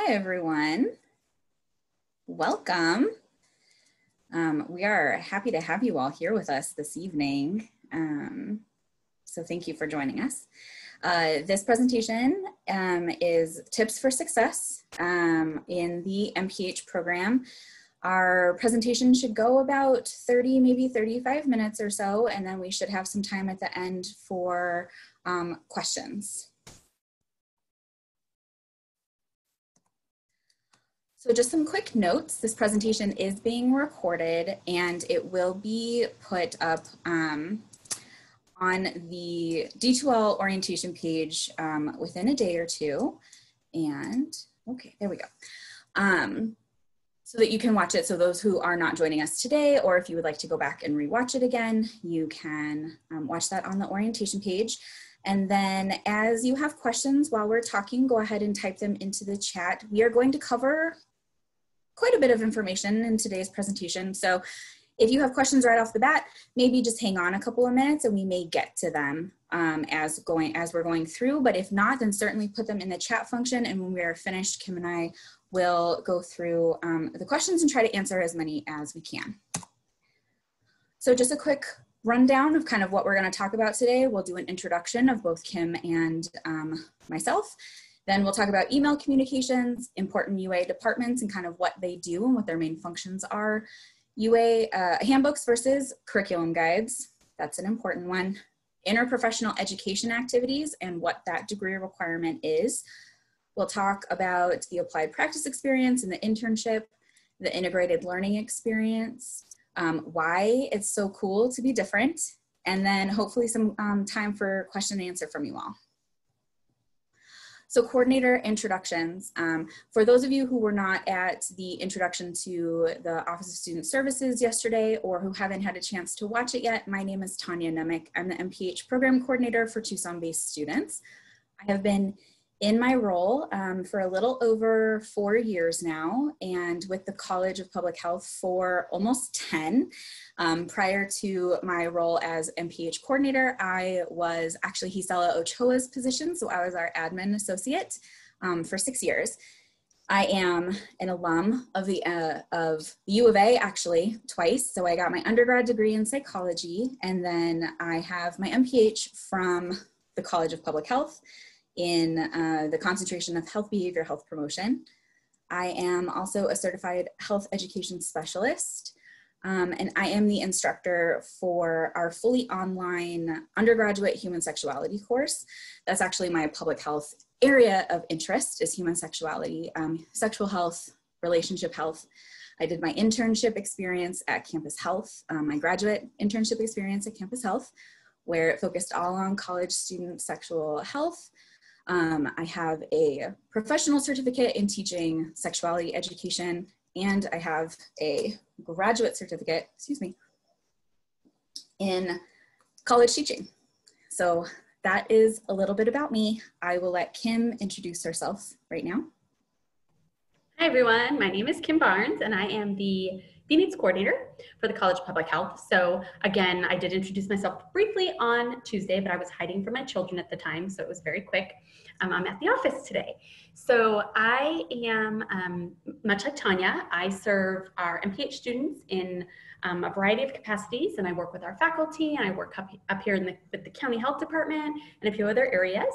Hi, everyone. Welcome. We are happy to have you all here with us this evening. So thank you for joining us. This presentation is Tips for Success in the MPH program. Our presentation should go about 30, maybe 35 minutes or so, and then we should have some time at the end for questions. So just some quick notes. This presentation is being recorded and it will be put up on the D2L orientation page within a day or two. And okay, there we go. So that you can watch it. So those who are not joining us today, or if you would like to go back and rewatch it again, you can watch that on the orientation page. And then as you have questions while we're talking, go ahead and type them into the chat. We are going to cover quite a bit of information in today's presentation. So if you have questions right off the bat, maybe just hang on a couple of minutes and we may get to them as we're going through. But if not, then certainly put them in the chat function. And when we are finished, Kim and I will go through the questions and try to answer as many as we can. So just a quick rundown of kind of what we're going to talk about today. We'll do an introduction of both Kim and myself. Then we'll talk about email communications, important UA departments and kind of what they do and what their main functions are. UA handbooks versus curriculum guides, that's an important one. Interprofessional education activities and what that degree requirement is. We'll talk about the applied practice experience and the internship, the integrated learning experience, why it's so cool to be different, and then hopefully some time for question and answer from you all. So coordinator introductions. For those of you who were not at the introduction to the Office of Student Services yesterday or who haven't had a chance to watch it yet, my name is Tanya Nemick. I'm the MPH program coordinator for Tucson-based students. I have been in my role for a little over 4 years now, and with the College of Public Health for almost 10. Prior to my role as MPH coordinator, I was actually Gisela Ochoa's position, so I was our admin associate for 6 years. I am an alum of the U of A, actually twice. So I got my undergrad degree in psychology, and then I have my MPH from the College of Public Health in the concentration of health behavior, health promotion. I am also a certified health education specialist, and I am the instructor for our fully online undergraduate human sexuality course. That's actually my public health area of interest, is human sexuality, sexual health, relationship health. I did my internship experience at Campus Health, my graduate internship experience at Campus Health, where it focused all on college student sexual health. I have a professional certificate in teaching sexuality education, and I have a graduate certificate, in college teaching. So that is a little bit about me. I will let Kim introduce herself right now. Hi everyone, my name is Kim Barnes and I am the Needs Coordinator for the College of Public Health. So again, I did introduce myself briefly on Tuesday, but I was hiding from my children at the time, so it was very quick. I'm at the office today. So I am, much like Tanya, I serve our MPH students in a variety of capacities, and I work with our faculty, and I work up here with the county health department and a few other areas.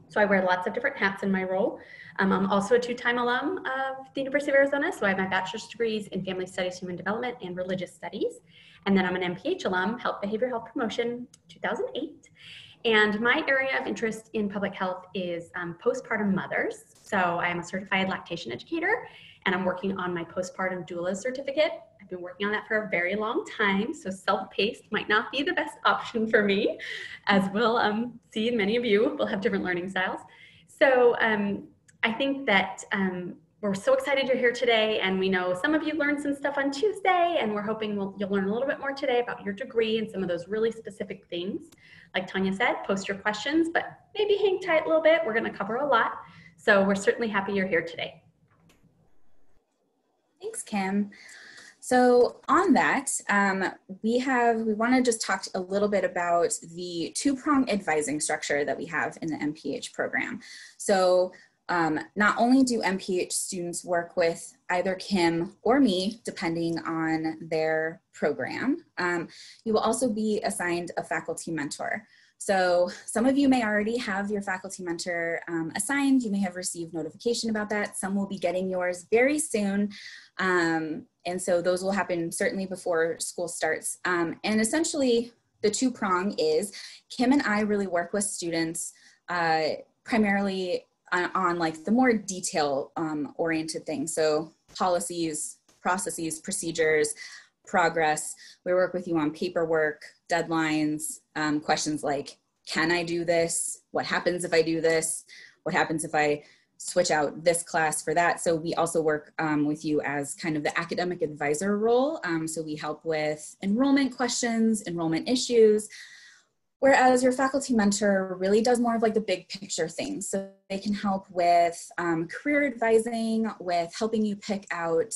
So I wear lots of different hats in my role. I'm also a two-time alum of the University of Arizona, so I have my bachelor's degrees in Family Studies, Human Development, and Religious Studies. And then I'm an MPH alum, Health Behavior Health Promotion, 2008. And my area of interest in public health is postpartum mothers. So I am a certified lactation educator, and I'm working on my postpartum doula certificate. I've been working on that for a very long time, so self-paced might not be the best option for me, as we'll see, and many of you will have different learning styles. So I think that we're so excited you're here today, and we know some of you learned some stuff on Tuesday, and we're hoping you'll learn a little bit more today about your degree and some of those really specific things. Like Tanya said, post your questions, but maybe hang tight a little bit. We're going to cover a lot, so we're certainly happy you're here today. Thanks, Kim. So on that, we want to just talk a little bit about the two-prong advising structure that we have in the MPH program. So Not only do MPH students work with either Kim or me, depending on their program, you will also be assigned a faculty mentor. So some of you may already have your faculty mentor assigned. You may have received notification about that. Some will be getting yours very soon. And so those will happen certainly before school starts. And essentially the two-prong is Kim and I really work with students primarily on like the more detail oriented things. So policies, processes, procedures, progress. We work with you on paperwork, deadlines, questions like, can I do this? What happens if I do this? What happens if I switch out this class for that? So we also work with you as kind of the academic advisor role. So we help with enrollment questions, enrollment issues, whereas your faculty mentor really does more of like the big picture things. So they can help with career advising, with helping you pick out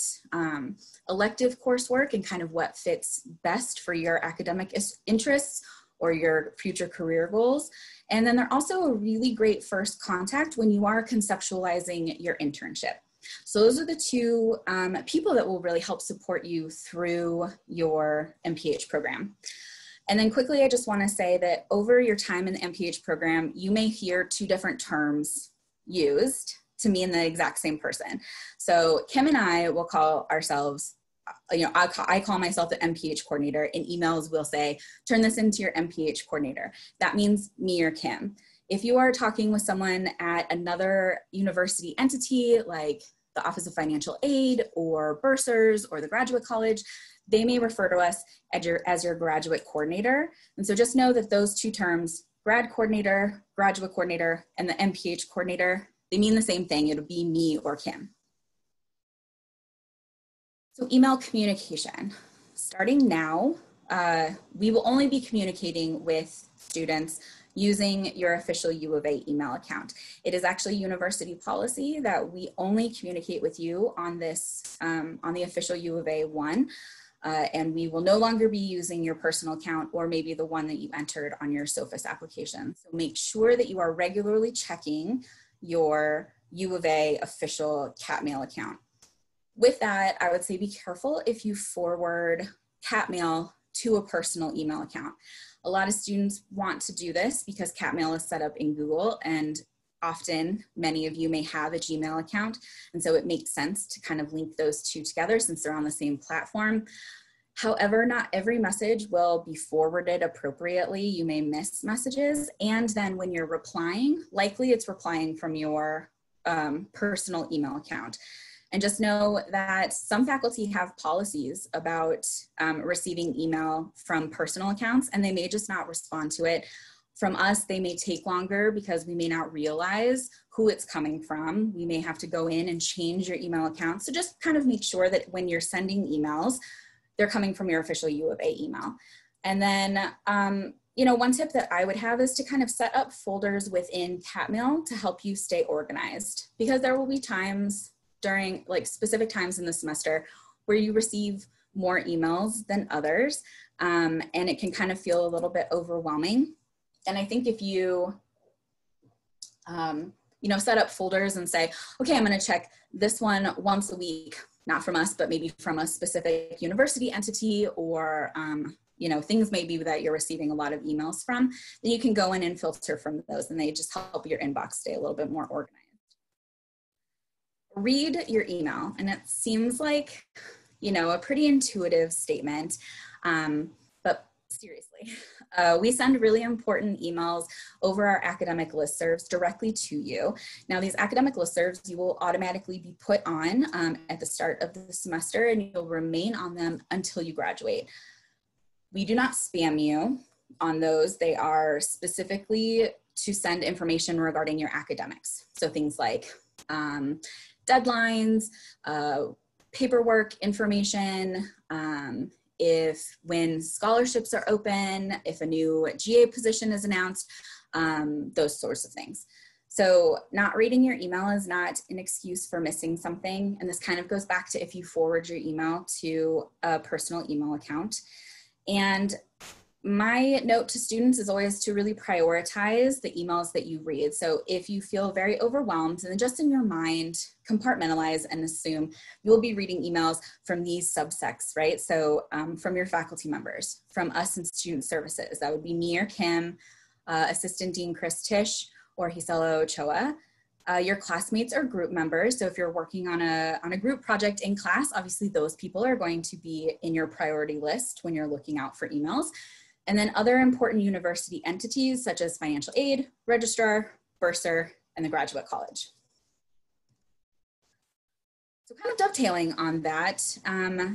elective coursework and kind of what fits best for your academic interests or your future career goals. And then they're also a really great first contact when you are conceptualizing your internship. So those are the two people that will really help support you through your MPH program. And then quickly, I just want to say that over your time in the MPH program, you may hear two different terms used to mean the exact same person. So Kim and I will call ourselves, I call myself the MPH coordinator. In emails, we'll say, turn this into your MPH coordinator. That means me or Kim. If you are talking with someone at another university entity, like the Office of Financial Aid or bursars or the graduate college, they may refer to us as your graduate coordinator. And so just know that those two terms, grad coordinator, graduate coordinator, and the MPH coordinator, they mean the same thing. It'll be me or Kim. So email communication. Starting now, we will only be communicating with students using your official U of A email account. It is actually university policy that we only communicate with you on this, on the official U of A one. And we will no longer be using your personal account or maybe the one that you entered on your SOFIS application. So make sure that you are regularly checking your U of A official cat mail account. With that, I would say be careful if you forward cat mail to a personal email account. A lot of students want to do this because cat mail is set up in Google, and often many of you may have a Gmail account, and so it makes sense to kind of link those two together since they're on the same platform. However, not every message will be forwarded appropriately. You may miss messages, and then when you're replying, likely it's replying from your personal email account. And just know that some faculty have policies about receiving email from personal accounts, and they may just not respond to it. From us, they may take longer because we may not realize who it's coming from. We may have to go in and change your email account. So just kind of make sure that when you're sending emails, they're coming from your official U of A email. And then, one tip that I would have is to kind of set up folders within CatMail to help you stay organized, because there will be times during specific times in the semester where you receive more emails than others, and it can kind of feel a little bit overwhelming. And I think if you, set up folders and say, okay, I'm going to check this one once a week, not from us, but maybe from a specific university entity, or, things maybe that you're receiving a lot of emails from, then you can go in and filter from those, and they just help your inbox stay a little bit more organized. Read your email, and it seems like, a pretty intuitive statement, but seriously, we send really important emails over our academic listservs directly to you. Now, these academic listservs, you will automatically be put on at the start of the semester, and you'll remain on them until you graduate. We do not spam you on those. They are specifically to send information regarding your academics. So things like deadlines, paperwork information, when scholarships are open, if a new GA position is announced, those sorts of things. So not reading your email is not an excuse for missing something. And this kind of goes back to if you forward your email to a personal email account. And my note to students is always to really prioritize the emails that you read. So if you feel very overwhelmed, then just in your mind, compartmentalize and assume you'll be reading emails from these subsects, right? So from your faculty members, from us in student services, that would be me or Kim, Assistant Dean Chris Tisch, or Hiselo Ochoa. Your classmates or group members. So if you're working on a group project in class, obviously those people are going to be in your priority list when you're looking out for emails. And then other important university entities such as financial aid, registrar, bursar, and the graduate college. So kind of dovetailing on that,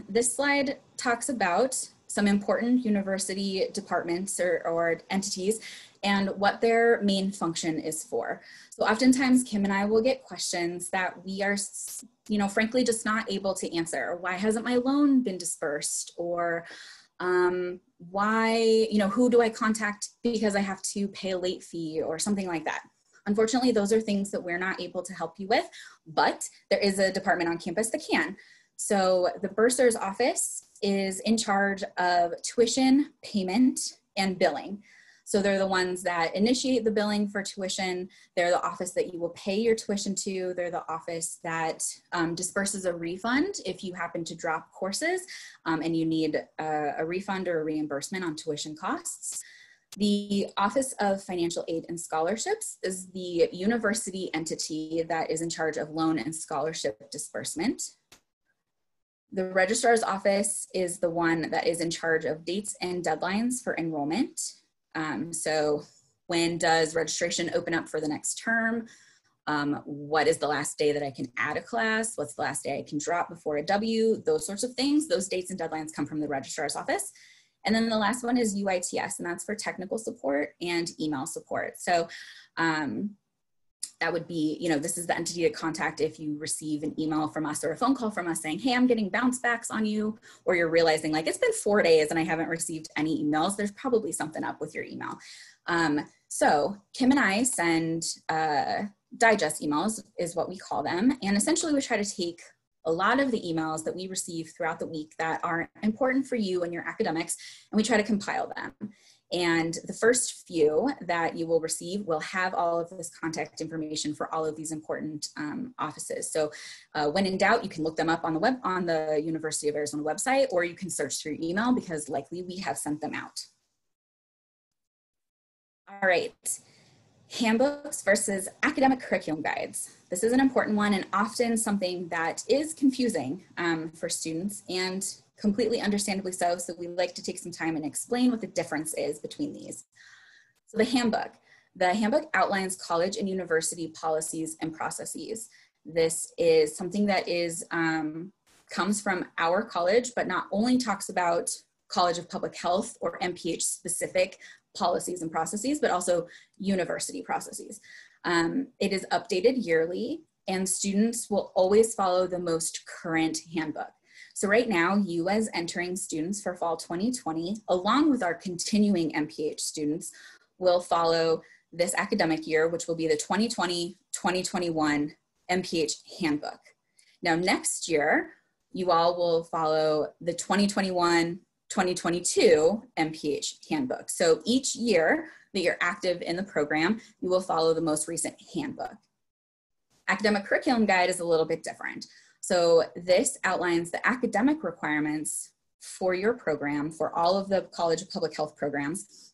this slide talks about some important university departments or entities and what their main function is for. So oftentimes Kim and I will get questions that we are, frankly just not able to answer. Why hasn't my loan been dispersed? Or why, who do I contact because I have to pay a late fee or something like that? Unfortunately, those are things that we're not able to help you with, but there is a department on campus that can. So the bursar's office is in charge of tuition, payment, and billing. So they're the ones that initiate the billing for tuition. They're the office that you will pay your tuition to. They're the office that disperses a refund if you happen to drop courses and you need a refund or a reimbursement on tuition costs. The Office of Financial Aid and Scholarships is the university entity that is in charge of loan and scholarship disbursement. The registrar's office is the one that is in charge of dates and deadlines for enrollment. So when does registration open up for the next term? What is the last day that I can add a class? What's the last day I can drop before a W? Those sorts of things. Those dates and deadlines come from the registrar's office. And then the last one is UITS, and that's for technical support and email support. So that would be, this is the entity to contact if you receive an email from us or a phone call from us saying, hey, I'm getting bounce backs on you, or you're realizing like, it's been 4 days and I haven't received any emails. There's probably something up with your email. So Kim and I send digest emails is what we call them. And essentially we try to take a lot of the emails that we receive throughout the week that are important for you and your academics, and we try to compile them. And the first few that you will receive will have all of this contact information for all of these important offices. So when in doubt, you can look them up on the University of Arizona website, or you can search through email because likely we have sent them out. All right. Handbooks versus academic curriculum guides. This is an important one and often something that is confusing for students, and completely understandably so. So we like to take some time and explain what the difference is between these. So the handbook outlines college and university policies and processes. This is something that comes from our college, but not only talks about College of Public Health or MPH specific policies and processes, but also university processes. It is updated yearly, and students will always follow the most current handbook. So right now, you as entering students for fall 2020, along with our continuing MPH students, will follow this academic year, which will be the 2020-2021 MPH handbook. Now next year, you all will follow the 2021-2022 MPH handbook. So each year that you're active in the program, you will follow the most recent handbook. Academic curriculum guide is a little bit different. So this outlines the academic requirements for your program, for all of the College of Public Health programs.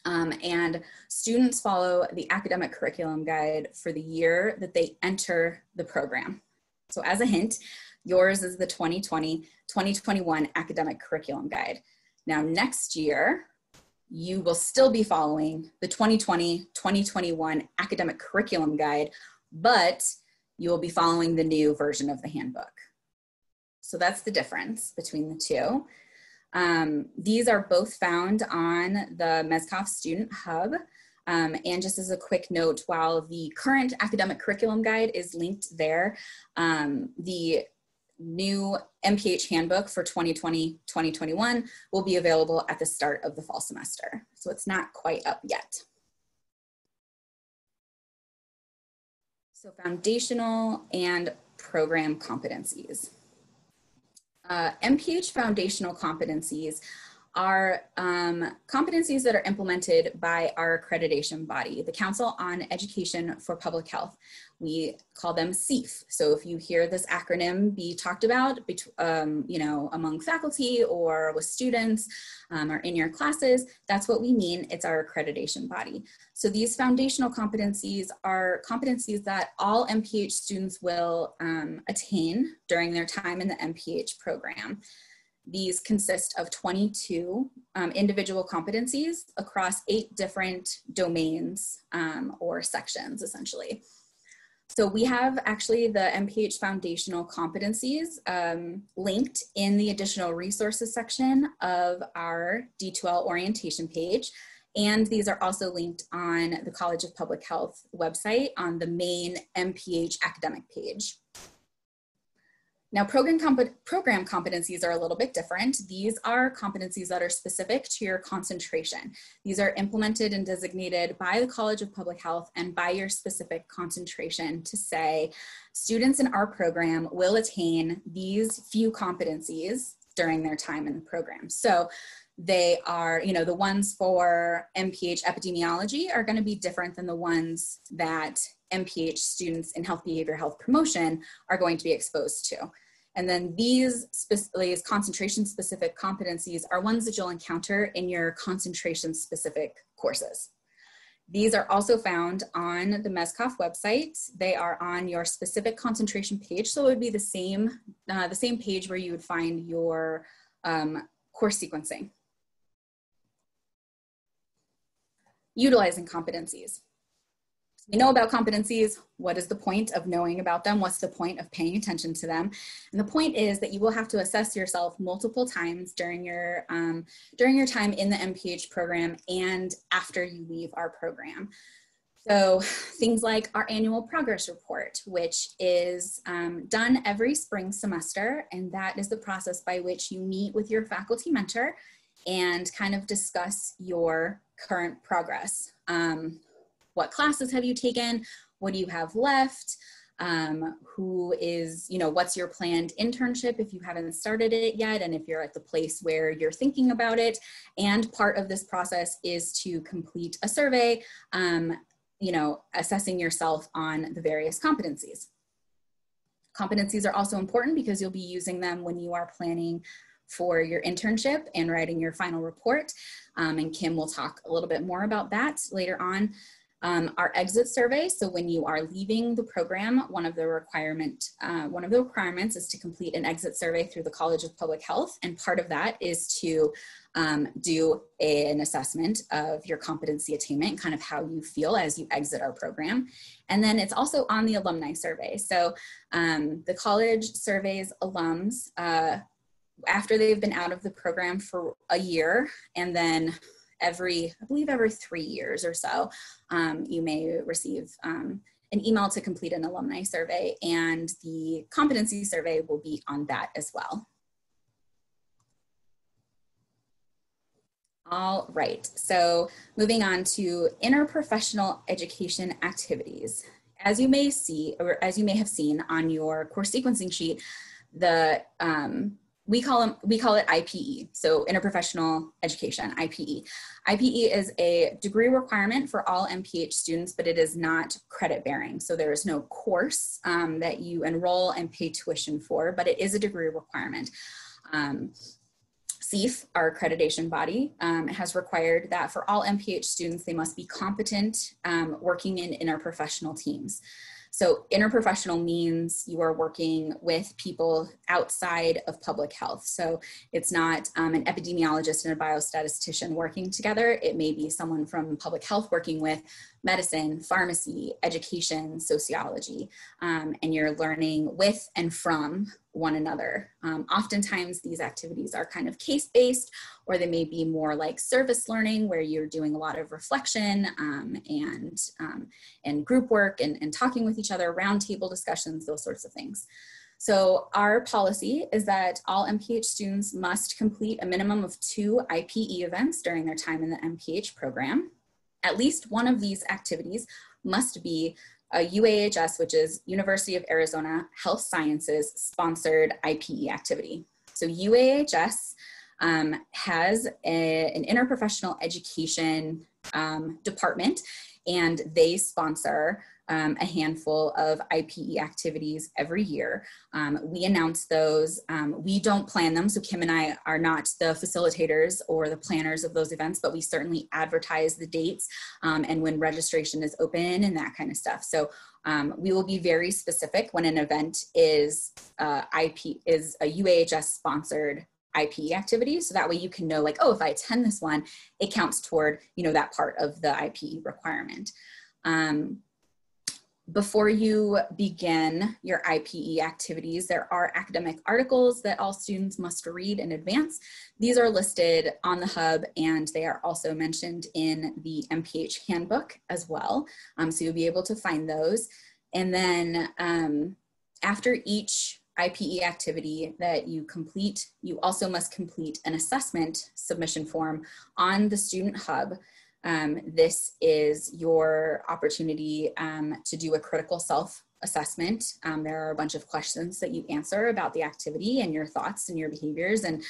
And students follow the academic curriculum guide for the year that they enter the program. So as a hint, yours is the 2020-2021 academic curriculum guide. Now next year, you will still be following the 2020-2021 academic curriculum guide, but you will be following the new version of the handbook. So that's the difference between the two. These are both found on the Mezcoff Student Hub. And just as a quick note, while the current academic curriculum guide is linked there, the new MPH handbook for 2020-2021 will be available at the start of the fall semester. So it's not quite up yet. So foundational and program competencies. MPH foundational competencies are competencies that are implemented by our accreditation body, the Council on Education for Public Health. We call them CEEF. So if you hear this acronym be talked about, among faculty or with students or in your classes, that's what we mean. It's our accreditation body. So these foundational competencies are competencies that all MPH students will attain during their time in the MPH program. These consist of 22 individual competencies across 8 different domains or sections, essentially. So we have actually the MPH foundational competencies linked in the additional resources section of our D2L orientation page. And these are also linked on the College of Public Health website on the main MPH academic page. Now, program competencies are a little bit different. These are competencies that are specific to your concentration. These are implemented and designated by the College of Public Health and by your specific concentration to say, students in our program will attain these few competencies during their time in the program. So they are, the ones for MPH epidemiology are going to be different than the ones that MPH students in health behavior health promotion are going to be exposed to. And then these concentration specific competencies are ones that you'll encounter in your concentration specific courses. These are also found on the MESCOF website. They are on your specific concentration page. So it would be the same page where you would find your course sequencing. Utilizing competencies. We know about competencies. What is the point of knowing about them? What's the point of paying attention to them? And the point is that you will have to assess yourself multiple times during your time in the MPH program and after you leave our program. So things like our annual progress report, which is done every spring semester, and that is the process by which you meet with your faculty mentor and kind of discuss your current progress. What classes have you taken? What do you have left? What's your planned internship if you haven't started it yet, and if you're at the place where you're thinking about it. And part of this process is to complete a survey, assessing yourself on the various competencies. Competencies are also important because you'll be using them when you are planning for your internship and writing your final report. And Kim will talk a little bit more about that later on. Our exit survey. So when you are leaving the program, one of the requirements is to complete an exit survey through the College of Public Health. And part of that is to do an assessment of your competency attainment, kind of how you feel as you exit our program. And then it's also on the alumni survey. So the college surveys alums after they've been out of the program for a year, and then I believe every 3 years or so, you may receive an email to complete an alumni survey, and the competency survey will be on that as well. All right, so moving on to interprofessional education activities. As you may see, or as you may have seen on your course sequencing sheet, we call it IPE, so Interprofessional Education, IPE. IPE is a degree requirement for all MPH students, but it is not credit bearing. So there is no course that you enroll and pay tuition for, but it is a degree requirement. CEEF, our accreditation body, has required that for all MPH students, they must be competent working in interprofessional teams. So interprofessional means you are working with people outside of public health. So it's not an epidemiologist and a biostatistician working together. It may be someone from public health working with medicine, pharmacy, education, sociology, and you're learning with and from one another. Oftentimes these activities are kind of case-based, or they may be more like service learning where you're doing a lot of reflection and group work and talking with each other, roundtable discussions, those sorts of things. So our policy is that all MPH students must complete a minimum of 2 IPE events during their time in the MPH program. At least one of these activities must be a UAHS, which is University of Arizona Health Sciences sponsored IPE activity. So UAHS has an interprofessional education department, and they sponsor a handful of IPE activities every year. We announce those. We don't plan them, so Kim and I are not the facilitators or the planners of those events, but we certainly advertise the dates and when registration is open and that kind of stuff. So we will be very specific when an event is a UAHS sponsored IPE activity. So that way you can know, like, oh, if I attend this one, it counts toward, that part of the IPE requirement. Before you begin your IPE activities, there are academic articles that all students must read in advance. These are listed on the hub, and they are also mentioned in the MPH handbook as well. So you'll be able to find those. And then after each IPE activity that you complete, you also must complete an assessment submission form on the Student Hub. This is your opportunity to do a critical self-assessment. There are a bunch of questions that you answer about the activity and your thoughts and your behaviors and,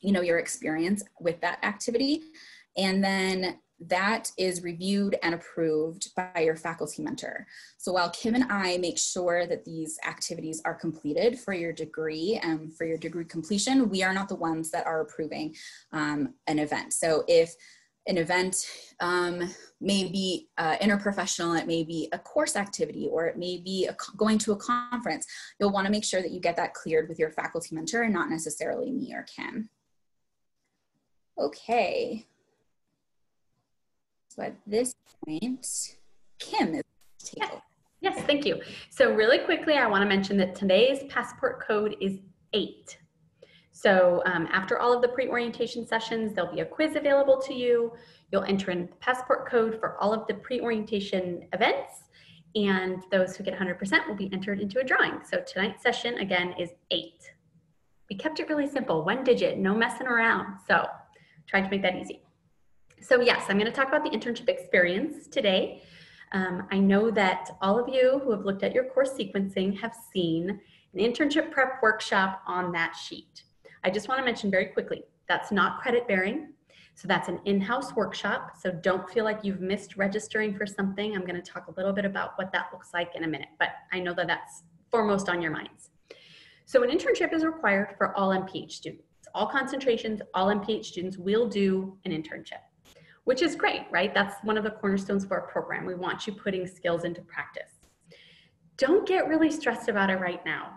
your experience with that activity. And then that is reviewed and approved by your faculty mentor. So while Kim and I make sure that these activities are completed for your degree and for your degree completion, we are not the ones that are approving an event. So if an event may be interprofessional, it may be a course activity, or it may be going to a conference, you'll want to make sure that you get that cleared with your faculty mentor and not necessarily me or Kim. Okay. So at this point, Kim is taking over. Yes, thank you. So really quickly, I want to mention that today's passport code is 8. So after all of the pre-orientation sessions, there'll be a quiz available to you. You'll enter in the passport code for all of the pre-orientation events, and those who get 100% will be entered into a drawing. So tonight's session, again, is 8. We kept it really simple, 1 digit, no messing around. So trying to make that easy. So yes, I'm going to talk about the internship experience today. I know that all of you who have looked at your course sequencing have seen an internship prep workshop on that sheet. I just want to mention very quickly, that's not credit bearing. So that's an in-house workshop. So don't feel like you've missed registering for something. I'm going to talk a little bit about what that looks like in a minute, but I know that that's foremost on your minds. So an internship is required for all MPH students. All concentrations, all MPH students will do an internship, which is great, right? That's one of the cornerstones for our program. We want you putting skills into practice. Don't get really stressed about it right now.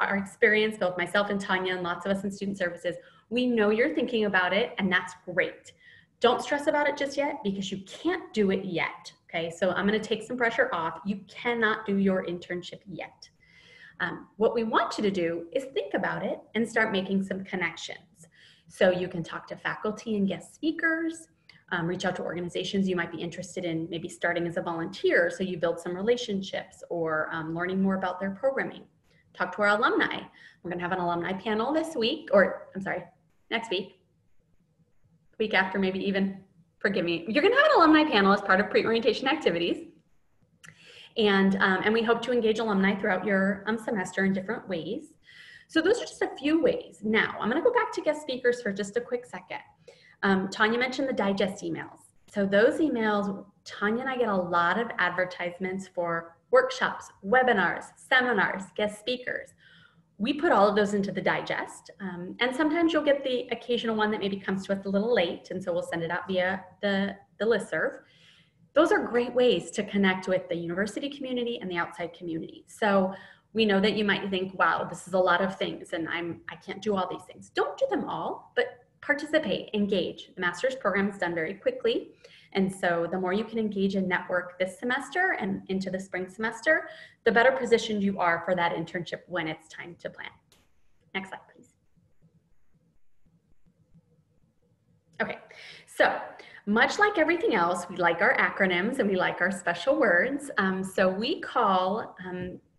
Our experience, both myself and Tanya and lots of us in student services, we know you're thinking about it, and that's great. Don't stress about it just yet because you can't do it yet, okay? So I'm gonna take some pressure off. You cannot do your internship yet. What we want you to do is think about it and start making some connections. So you can talk to faculty and guest speakers, reach out to organizations you might be interested in, maybe starting as a volunteer so you build some relationships, or learning more about their programming. Talk to our alumni. We're gonna have an alumni panel this week, or I'm sorry, next week. Week after, maybe even, forgive me. You're gonna have an alumni panel as part of pre-orientation activities. And we hope to engage alumni throughout your semester in different ways. So those are just a few ways. Now, I'm gonna go back to guest speakers for just a quick second. Tanya mentioned the digest emails. So those emails, Tanya and I get a lot of advertisements for workshops, webinars, seminars, guest speakers. We put all of those into the digest. And sometimes you'll get the occasional one that maybe comes to us a little late, and so we'll send it out via the listserv. Those are great ways to connect with the university community and the outside community. So we know that you might think, wow, this is a lot of things and I can't do all these things. Don't do them all, but participate, engage. The master's program is done very quickly. And so the more you can engage and network this semester and into the spring semester, the better positioned you are for that internship when it's time to plan. Next slide, please. Okay, so much like everything else, we like our acronyms and we like our special words. So we call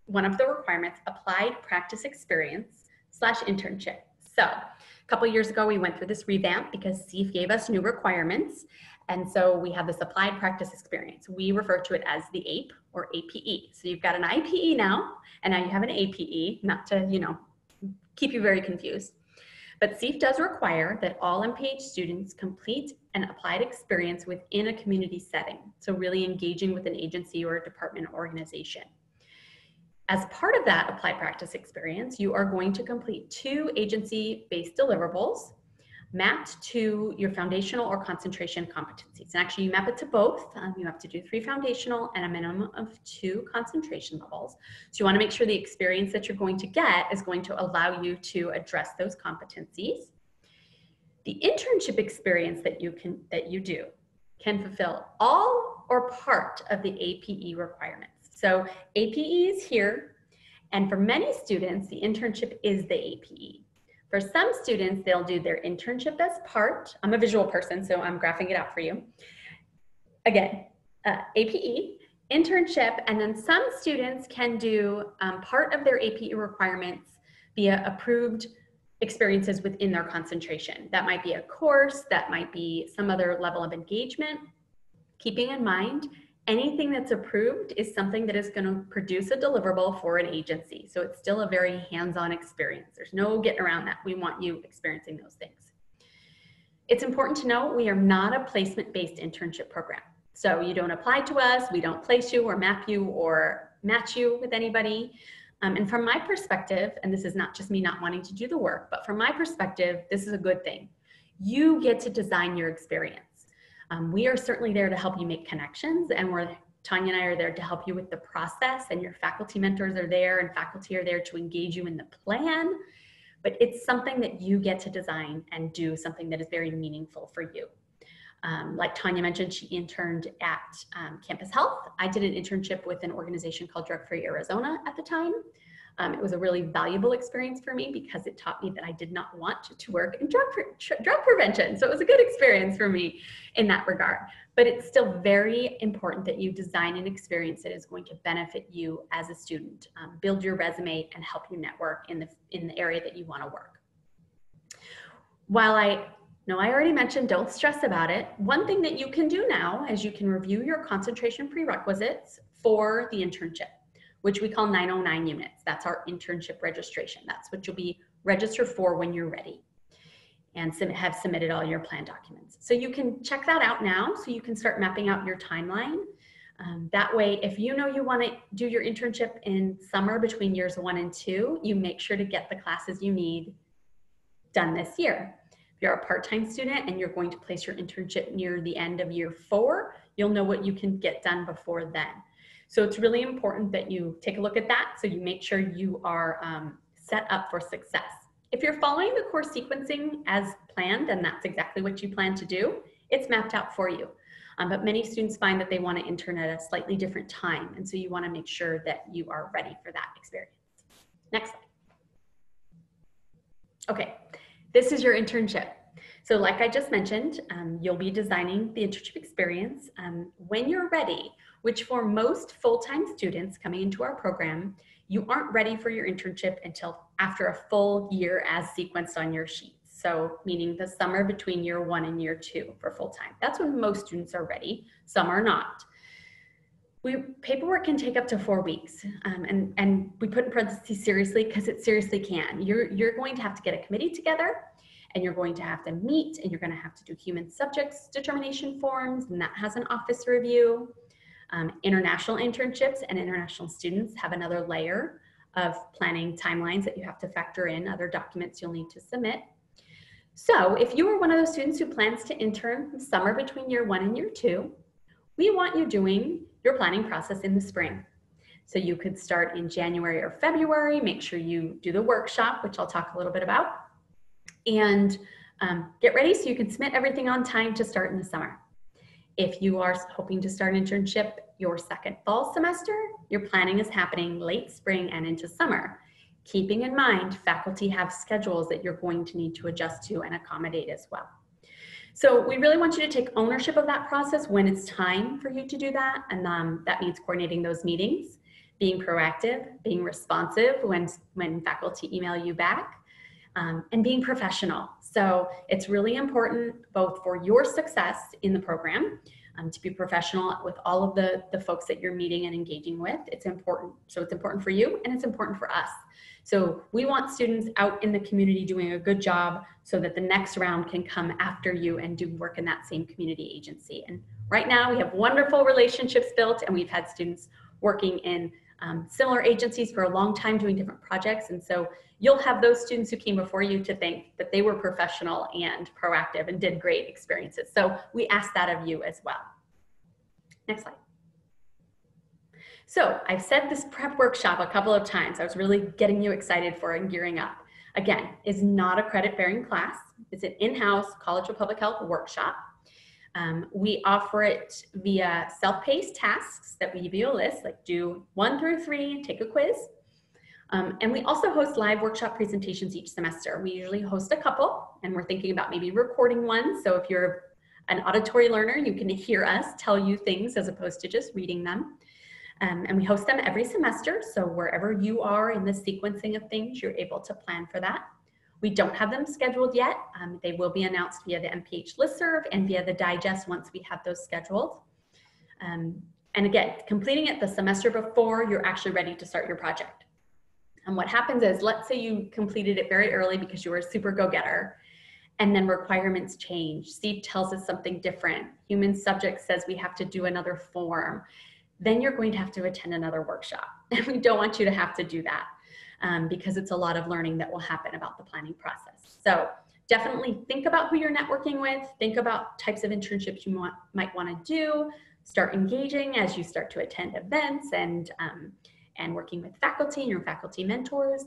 one of the requirements applied practice experience / internship. So a couple years ago, we went through this revamp because CEF gave us new requirements. And so we have this applied practice experience. We refer to it as the APE or APE. So you've got an IPE now, and now you have an APE, not to, keep you very confused. But SEAF does require that all MPH students complete an applied experience within a community setting. So really engaging with an agency or a department or organization. As part of that applied practice experience, you are going to complete 2 agency-based deliverables mapped to your foundational or concentration competencies. And actually you map it to both. You have to do 3 foundational and a minimum of 2 concentration levels. So you want to make sure the experience that you're going to get is going to allow you to address those competencies. The internship experience that you do can fulfill all or part of the APE requirements. So APE is here, and for many students, the internship is the APE. For some students, they'll do their internship as part. I'm a visual person, so I'm graphing it out for you. Again, APE, internship, and then some students can do part of their APE requirements via approved experiences within their concentration. That might be a course, that might be some other level of engagement. Keeping in mind, anything that's approved is something that is going to produce a deliverable for an agency. So it's still a very hands-on experience. There's no getting around that. We want you experiencing those things. It's important to know we are not a placement-based internship program. So you don't apply to us, we don't place you or map you or match you with anybody. And from my perspective, and this is not just me not wanting to do the work, but from my perspective, this is a good thing. You get to design your experience. We are certainly there to help you make connections, and Tanya and I are there to help you with the process, and your faculty mentors are there and faculty are there to engage you in the plan, but it's something that you get to design and do something that is very meaningful for you. Like Tanya mentioned, she interned at Campus Health. I did an internship with an organization called Drug Free Arizona at the time. It was a really valuable experience for me because it taught me that I did not want to work in drug prevention. So it was a good experience for me in that regard. But it's still very important that you design an experience that is going to benefit you as a student, build your resume, and help you network in the area that you want to work. While I already mentioned don't stress about it, one thing that you can do now is you can review your concentration prerequisites for the internship, which we call 909 units. That's our internship registration. That's what you'll be registered for when you're ready and have submitted all your plan documents. So you can check that out now so you can start mapping out your timeline. That way, if you know you want to do your internship in summer between years 1 and 2, you make sure to get the classes you need done this year. If you're a part-time student and you're going to place your internship near the end of year 4, you'll know what you can get done before then. So it's really important that you take a look at that so you make sure you are set up for success. If you're following the course sequencing as planned, and that's exactly what you plan to do, it's mapped out for you. But many students find that they want to intern at a slightly different time, and so you want to make sure that you are ready for that experience. Next slide. Okay, this is your internship. So like I just mentioned, you'll be designing the internship experience when you're ready, which for most full-time students coming into our program, you aren't ready for your internship until after a full year as sequenced on your sheets. So meaning the summer between year 1 and year 2 for full-time. That's when most students are ready, some are not. Paperwork can take up to 4 weeks, and we put in parentheses seriously because it seriously can. You're going to have to get a committee together, and you're going to have to meet, and you're going to have to do human subjects determination forms, and that has an office review. International internships and international students have another layer of planning timelines that you have to factor in, other documents you'll need to submit. So if you are one of those students who plans to intern summer between year 1 and year 2, we want you doing your planning process in the spring. So you could start in January or February, make sure you do the workshop, which I'll talk a little bit about, and get ready so you can submit everything on time to start in the summer. If you are hoping to start an internship your second fall semester, your planning is happening late spring and into summer. Keeping in mind, faculty have schedules that you're going to need to adjust to and accommodate as well. So we really want you to take ownership of that process when it's time for you to do that. And that means coordinating those meetings, being proactive, being responsive when faculty email you back, and being professional. So it's really important both for your success in the program to be professional with all of the folks that you're meeting and engaging with. It's important. So it's important for you and it's important for us. So we want students out in the community doing a good job so that the next round can come after you and do work in that same community agency. And right now we have wonderful relationships built, and we've had students working in similar agencies for a long time doing different projects. And so you'll have those students who came before you to think that they were professional and proactive and did great experiences. So we ask that of you as well. Next slide. So I've said this prep workshop a couple of times. I was really getting you excited for it and gearing up. Again, it's not a credit-bearing class. It's an in-house College of Public Health workshop. We offer it via self-paced tasks that we give you a list, like do 1 through 3, take a quiz. And we also host live workshop presentations each semester. We usually host a couple, and we're thinking about maybe recording one. So if you're an auditory learner, you can hear us tell you things as opposed to just reading them. And we host them every semester. So wherever you are in the sequencing of things, you're able to plan for that. We don't have them scheduled yet. They will be announced via the MPH listserv and via the digest once we have those scheduled. And again, completing it the semester before you're actually ready to start your project. And what happens is, let's say you completed it very early because you were a super go-getter, and then requirements change. Steve tells us something different. Human subject says we have to do another form. Then you're going to have to attend another workshop. And we don't want you to have to do that because it's a lot of learning that will happen about the planning process. So definitely think about who you're networking with, think about types of internships you might want to do, start engaging as you start to attend events and working with faculty and your faculty mentors,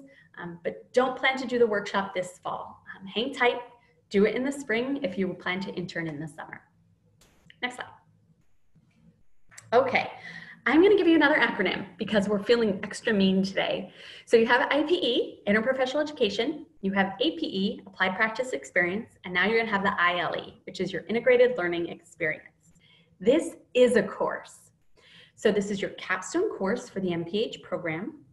but don't plan to do the workshop this fall. Hang tight, do it in the spring if you plan to intern in the summer. Next slide. Okay, I'm going to give you another acronym because we're feeling extra mean today. So you have IPE, Interprofessional Education, you have APE, Applied Practice Experience, and now you're going to have the ILE, which is your Integrated Learning Experience. This is a course. So this is your capstone course for the MPH program.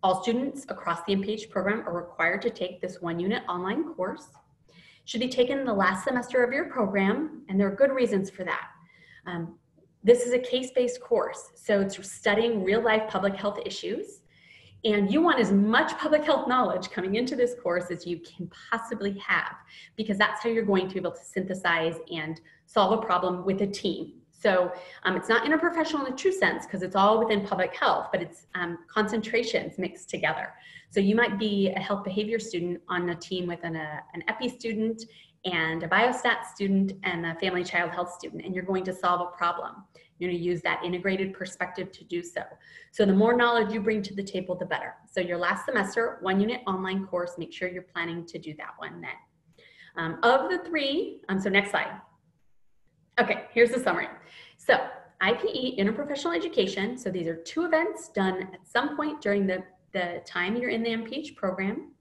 All students across the MPH program are required to take this 1-unit online course. It should be taken in the last semester of your program, and there are good reasons for that. This is a case-based course, so it's studying real-life public health issues, and you want as much public health knowledge coming into this course as you can possibly have, because that's how you're going to be able to synthesize and solve a problem with a team. So it's not interprofessional in a true sense because it's all within public health, but it's concentrations mixed together. So you might be a health behavior student on a team with an EPI student and a biostat student and a family child health student, and you're going to solve a problem. You're going to use that integrated perspective to do so. So the more knowledge you bring to the table, the better. So your last semester, 1-unit online course, make sure you're planning to do that one then. Of the 3, so next slide. Okay, here's the summary. So IPE, Interprofessional Education, so these are 2 events done at some point during the time you're in the MPH program.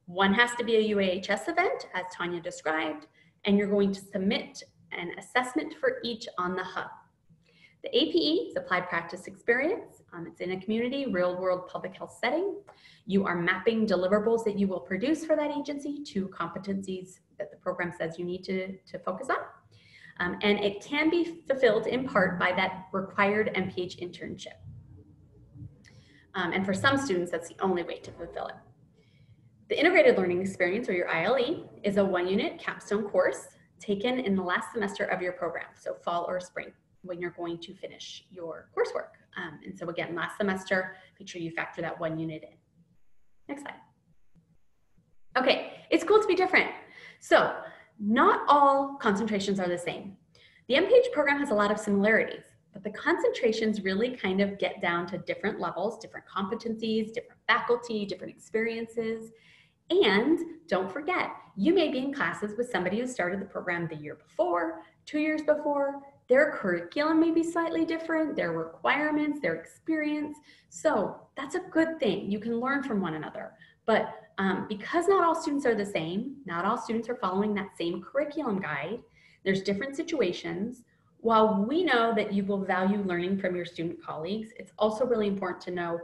One has to be a UAHS event, as Tanya described, and you're going to submit an assessment for each on the hub. The APE is Applied Practice Experience. It's in a community, real-world public health setting. You are mapping deliverables that you will produce for that agency to competencies that the program says you need to focus on. And it can be fulfilled in part by that required MPH internship. And for some students, that's the only way to fulfill it. The Integrated Learning Experience, or your ILE, is a 1-unit capstone course taken in the last semester of your program, so fall or spring, when you're going to finish your coursework. And so again, last semester, make sure you factor that 1 unit in. Next slide. Okay, it's cool to be different. So not all concentrations are the same. The MPH program has a lot of similarities, but the concentrations really kind of get down to different levels, different competencies, different faculty, different experiences. And don't forget, you may be in classes with somebody who started the program the year before, 2 years before. Their curriculum may be slightly different, their requirements, their experience. So that's a good thing. You can learn from one another. But because not all students are the same, not all students are following that same curriculum guide, there's different situations. While we know that you will value learning from your student colleagues, it's also really important to know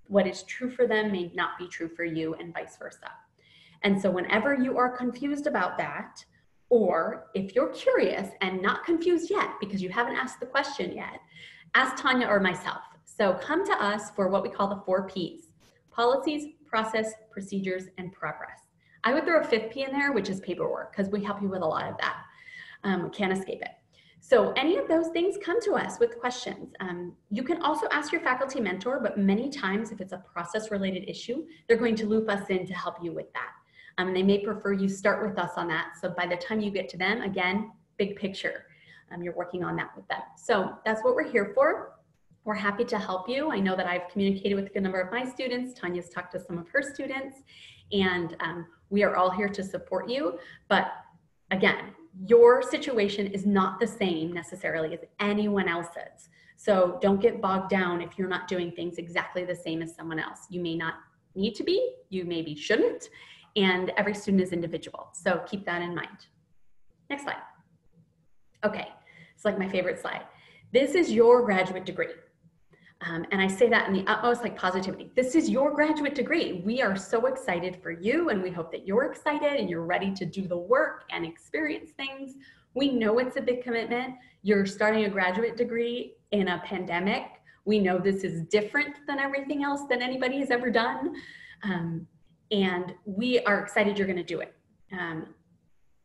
what is true for them may not be true for you and vice versa. And so whenever you are confused about that, Or if you're curious and not confused yet because you haven't asked the question yet, ask Tanya or myself. So come to us for what we call the 4 Ps: policies, process, procedures, and progress. I would throw a 5th P in there, which is paperwork, because we help you with a lot of that. We can't escape it. So any of those things, come to us with questions. You can also ask your faculty mentor, but many times if it's a process-related issue, they're going to loop us in to help you with that. They may prefer you start with us on that. So by the time you get to them, again, big picture, you're working on that with them. So that's what we're here for. We're happy to help you. I know that I've communicated with a good number of my students. Tanya's talked to some of her students, and we are all here to support you. But again, your situation is not the same necessarily as anyone else's. So don't get bogged down if you're not doing things exactly the same as someone else. You may not need to be, you maybe shouldn't, and every student is individual. So keep that in mind. Next slide. Okay, it's like my favorite slide. This is your graduate degree. And I say that in the utmost positivity. This is your graduate degree. We are so excited for you, and we hope that you're excited and you're ready to do the work and experience things. We know it's a big commitment. You're starting a graduate degree in a pandemic. We know this is different than everything else that anybody has ever done. And we are excited you're gonna do it.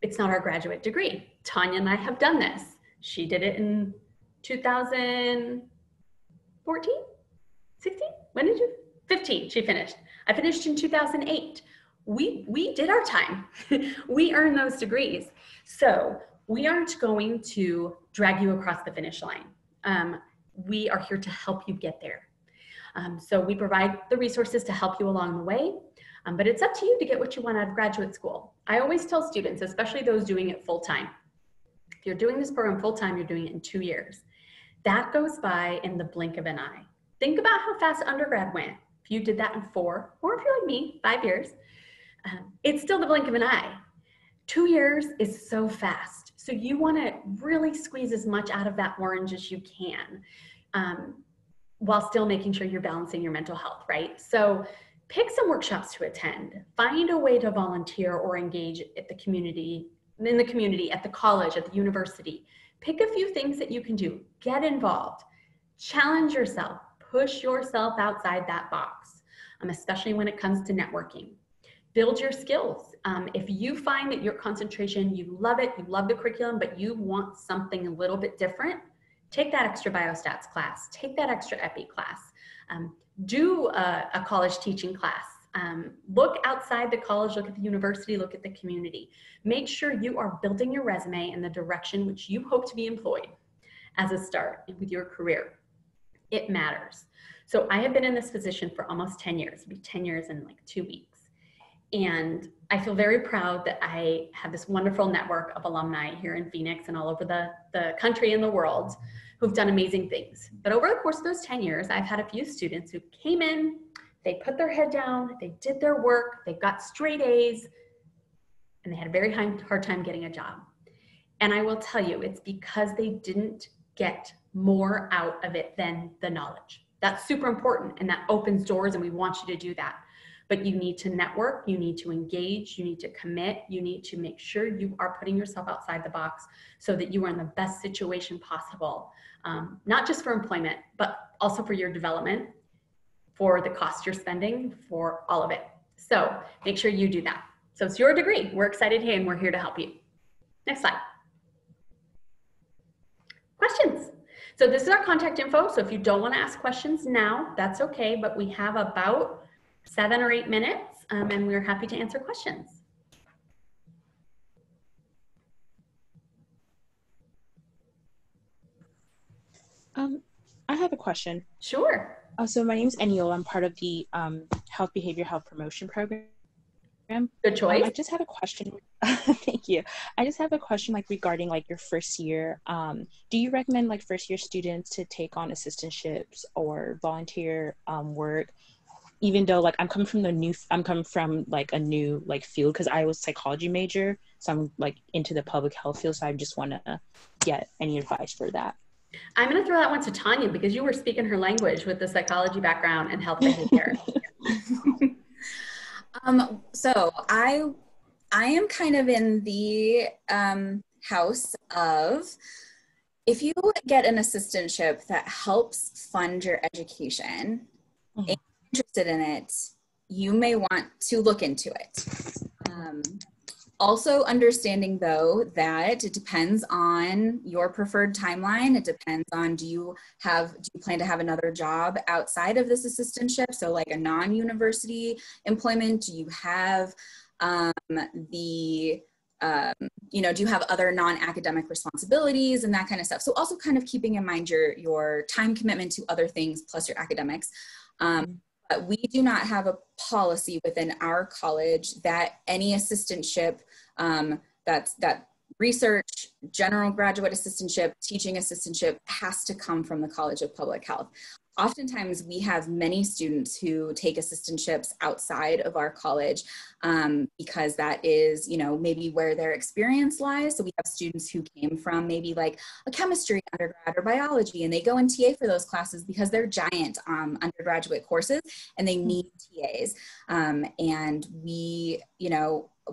It's not our graduate degree. Tanya and I have done this. She did it in 2014, 16? When did you? 15, she finished. I finished in 2008. We did our time. We earned those degrees. So we aren't going to drag you across the finish line. We are here to help you get there. So we provide the resources to help you along the way, but it's up to you to get what you want out of graduate school. I always tell students, especially those doing it full-time, if you're doing this program full-time, you're doing it in 2 years. That goes by in the blink of an eye. Think about how fast undergrad went. If you did that in 4, or if you're like me, 5 years, it's still the blink of an eye. 2 years is so fast. So you want to really squeeze as much out of that orange as you can, while still making sure you're balancing your mental health, right? So pick some workshops to attend. Find a way to volunteer or engage at the community, in the community, at the college, at the university. Pick a few things that you can do. Get involved. Challenge yourself. Push yourself outside that box, especially when it comes to networking. Build your skills. If you find that your concentration, you love it, you love the curriculum, but you want something a little bit different, take that extra biostats class, take that extra epi class, do a college teaching class. Look outside the college, look at the university, look at the community. Make sure you are building your resume in the direction which you hope to be employed as a start with your career. It matters. So I have been in this position for almost 10 years, it'll be 10 years in like 2 weeks. And I feel very proud that I have this wonderful network of alumni here in Phoenix and all over the country and the world who've done amazing things. But over the course of those 10 years, I've had a few students who came in, they put their head down, they did their work, they got straight A's, and they had a very hard time getting a job. And I will tell you, it's because they didn't get more out of it than the knowledge. That's super important, and that opens doors, and we want you to do that. But you need to network, you need to engage, you need to commit, you need to make sure you are putting yourself outside the box so that you are in the best situation possible, not just for employment, but also for your development, for the cost you're spending, for all of it. So make sure you do that. So it's your degree. We're excited here and we're here to help you. Next slide. Questions. So this is our contact info. So if you don't want to ask questions now, that's okay, but we have about 7 or 8 minutes and we're happy to answer questions. I have a question. Sure. So my name is Eniola. I'm part of the Health Behavior Health Promotion Program. Good choice. I just had a question. Thank you. I just have a question regarding your first year. Do you recommend first year students to take on assistantships or volunteer work, even though I'm coming from a new field, because I was psychology major, so I'm into the public health field, so I just want to get any advice for that. I'm going to throw that one to Tanya because you were speaking her language with the psychology background and health behavior. So I I am kind of in the house of, if you get an assistantship that helps fund your education, and you're interested in it, you may want to look into it. Also understanding though that it depends on your preferred timeline. It depends on, do you plan to have another job outside of this assistantship? So like a non-university employment, do you have do you have other non-academic responsibilities and that kind of stuff? So also kind of keeping in mind your time commitment to other things plus your academics. But we do not have a policy within our college that any assistantship, that research, general graduate assistantship, teaching assistantship has to come from the College of Public Health. Oftentimes we have many students who take assistantships outside of our college because that is, maybe where their experience lies. So we have students who came from maybe like a chemistry undergrad or biology, and they go and TA for those classes because they're giant undergraduate courses and they need TAs. And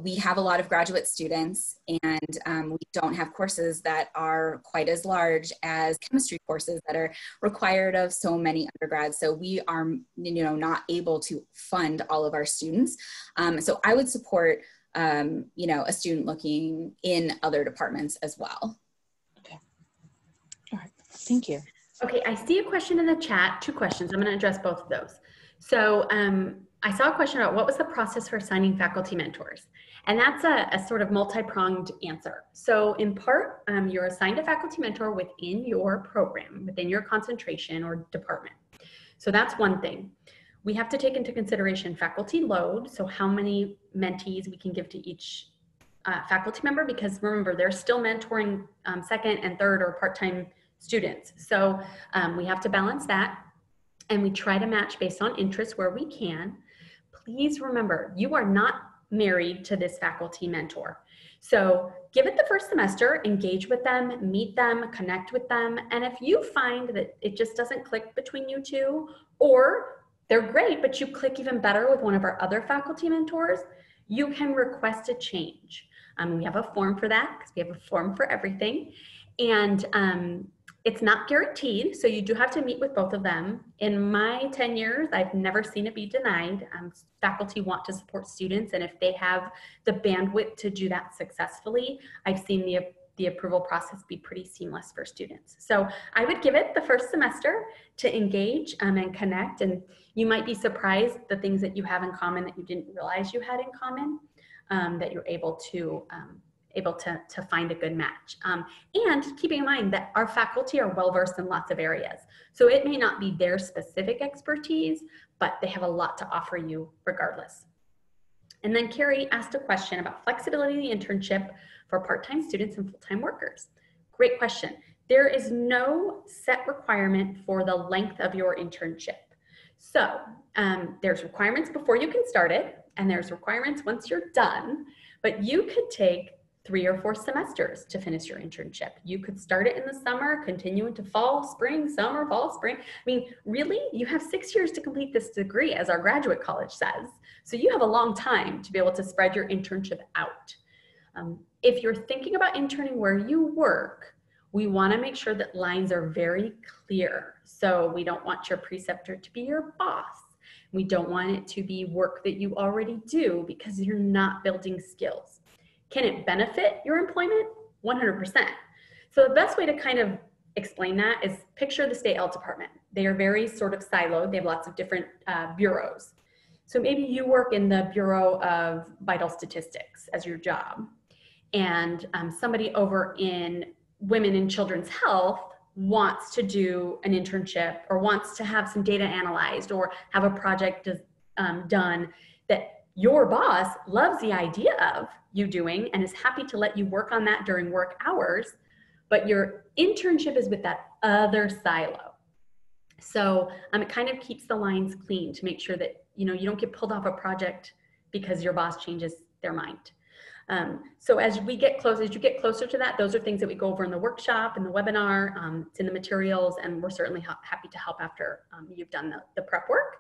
we have a lot of graduate students, and we don't have courses that are quite as large as chemistry courses that are required of so many undergrads. So we are, not able to fund all of our students. So I would support, a student looking in other departments as well. Okay. All right. Thank you. Okay. I see a question in the chat, 2 questions. I'm going to address both of those. So, I saw a question about what was the process for assigning faculty mentors? And that's a sort of multi-pronged answer. So in part, you're assigned a faculty mentor within your program, within your concentration or department. So that's one thing. We have to take into consideration faculty load, so how many mentees we can give to each faculty member, because remember, they're still mentoring second and third or part-time students. So we have to balance that, and we try to match based on interest where we can. Please remember, you are not married to this faculty mentor. So give it the first semester, engage with them, meet them, connect with them. And if you find that it just doesn't click between you two, or they're great, but you click even better with one of our other faculty mentors, you can request a change. We have a form for that, because we have a form for everything. And it's not guaranteed, so you do have to meet with both of them. In my 10 years, I've never seen it be denied. Faculty want to support students, and if they have the bandwidth to do that successfully, I've seen the approval process be pretty seamless for students. So I would give it the first semester to engage and connect, and you might be surprised the things that you have in common that you didn't realize you had in common, that you're able to find a good match. And keeping in mind that our faculty are well-versed in lots of areas. So it may not be their specific expertise, but they have a lot to offer you regardless. And then Carrie asked a question about flexibility in the internship for part-time students and full-time workers. Great question. There is no set requirement for the length of your internship. So there's requirements before you can start it, and there's requirements once you're done, but you could take 3 or 4 semesters to finish your internship. You could start it in the summer, continue into fall, spring, summer, fall, spring. I mean, really, you have 6 years to complete this degree, as our graduate college says. So you have a long time to be able to spread your internship out. If you're thinking about interning where you work, we want to make sure that lines are very clear. So we don't want your preceptor to be your boss. We don't want it to be work that you already do, because you're not building skills. Can it benefit your employment? 100%. So the best way to kind of explain that is picture the state health department. They are very sort of siloed. They have lots of different bureaus. So maybe you work in the Bureau of Vital Statistics as your job, and somebody over in Women and Children's Health wants to do an internship or wants to have some data analyzed or have a project done that your boss loves the idea of you doing and is happy to let you work on that during work hours, but your internship is with that other silo. So it kind of keeps the lines clean to make sure that you don't get pulled off a project because your boss changes their mind. So as you get closer to that, those are things that we go over in the workshop and the webinar. It's in the materials, and we're certainly happy to help after you've done the prep work.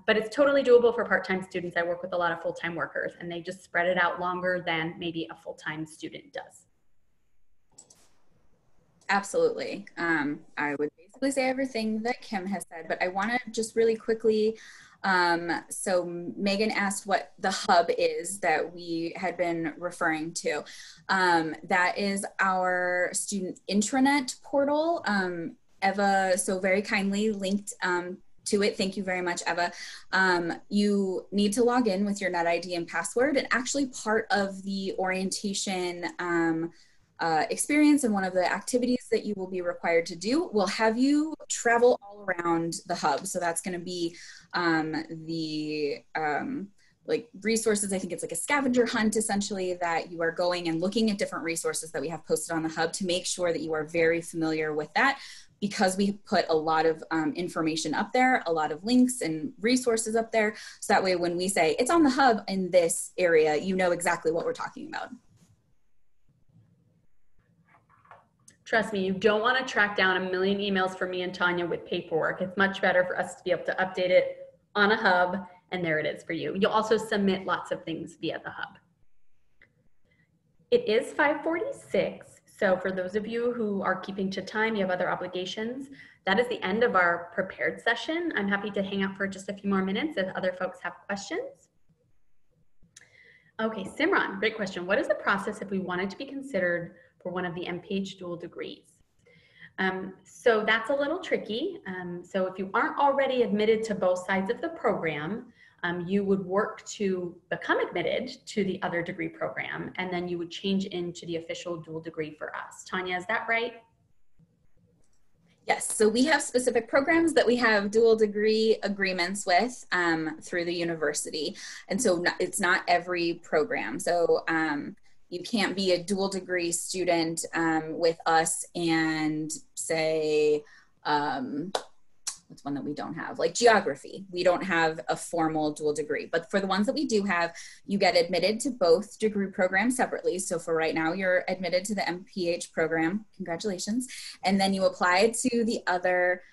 But it's totally doable for part-time students. I work with a lot of full-time workers, and they just spread it out longer than maybe a full-time student does. Absolutely. I would basically say everything that Kim has said, but I want to just really quickly, so Megan asked what the hub is that we had been referring to. That is our student intranet portal. Eva so very kindly linked to it. Thank you very much, Eva. You need to log in with your NetID and password, and actually part of the orientation experience and one of the activities that you will be required to do will have you travel all around the hub. So that's going to be like resources. I think it's like a scavenger hunt essentially, that you are going and looking at different resources that we have posted on the hub to make sure that you are very familiar with that, because we put a lot of information up there, a lot of links and resources up there. So that way when we say it's on the hub in this area, you know exactly what we're talking about. Trust me, you don't want to track down a million emails from me and Tanya with paperwork. It's much better for us to be able to update it on a hub, and there it is for you. You'll also submit lots of things via the hub. It is 5:46, so for those of you who are keeping to time, you have other obligations, that is the end of our prepared session. I'm happy to hang out for just a few more minutes if other folks have questions. Okay, Simran, great question. What is the process if we wanted to be considered for one of the MPH dual degrees? So that's a little tricky. So if you aren't already admitted to both sides of the program, you would work to become admitted to the other degree program, and then you would change into the official dual degree for us. Tanya, is that right? Yes, so we have specific programs that we have dual degree agreements with through the university. And so it's not every program. So you can't be a dual degree student with us and say, what's one that we don't have? Like geography. We don't have a formal dual degree, but for the ones that we do have, you get admitted to both degree programs separately. So for right now, you're admitted to the MPH program. Congratulations. And then you apply to the other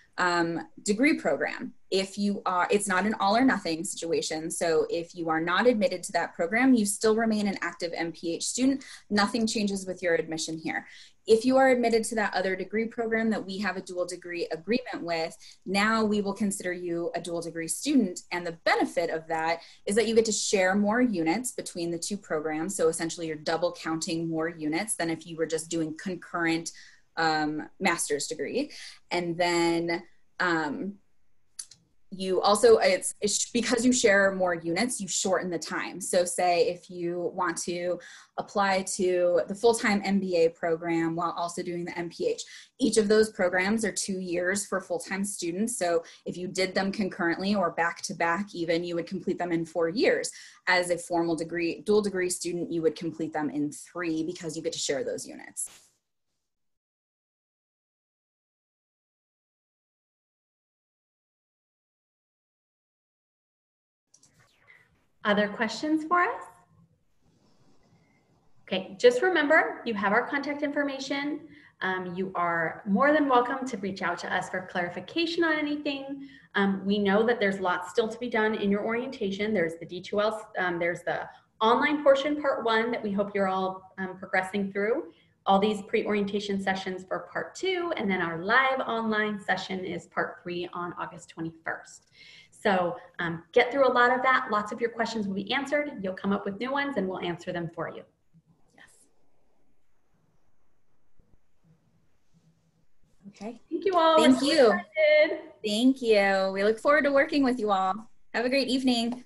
degree program. If you are, it's not an all or nothing situation. So if you are not admitted to that program, you still remain an active MPH student. Nothing changes with your admission here. If you are admitted to that other degree program that we have a dual degree agreement with, now we will consider you a dual degree student. And the benefit of that is that you get to share more units between the two programs. So essentially you're double counting more units than if you were just doing concurrent master's degree. And then you also, it's because you share more units, you shorten the time. So say if you want to apply to the full-time MBA program while also doing the MPH, each of those programs are 2 years for full-time students. So if you did them concurrently or back to back even, you would complete them in 4 years. As a formal degree, dual degree student, you would complete them in 3 because you get to share those units. Other questions for us? Okay, just remember, you have our contact information. You are more than welcome to reach out to us for clarification on anything. We know that there's lots still to be done in your orientation. There's the D2L, there's the online portion, part 1, that we hope you're all progressing through. All these pre-orientation sessions for part 2, and then our live online session is part 3 on August 21st. So get through a lot of that. Lots of your questions will be answered. You'll come up with new ones and we'll answer them for you. Yes. Okay. Thank you all. Thank We're so you. excited. Thank you. We look forward to working with you all. Have a great evening.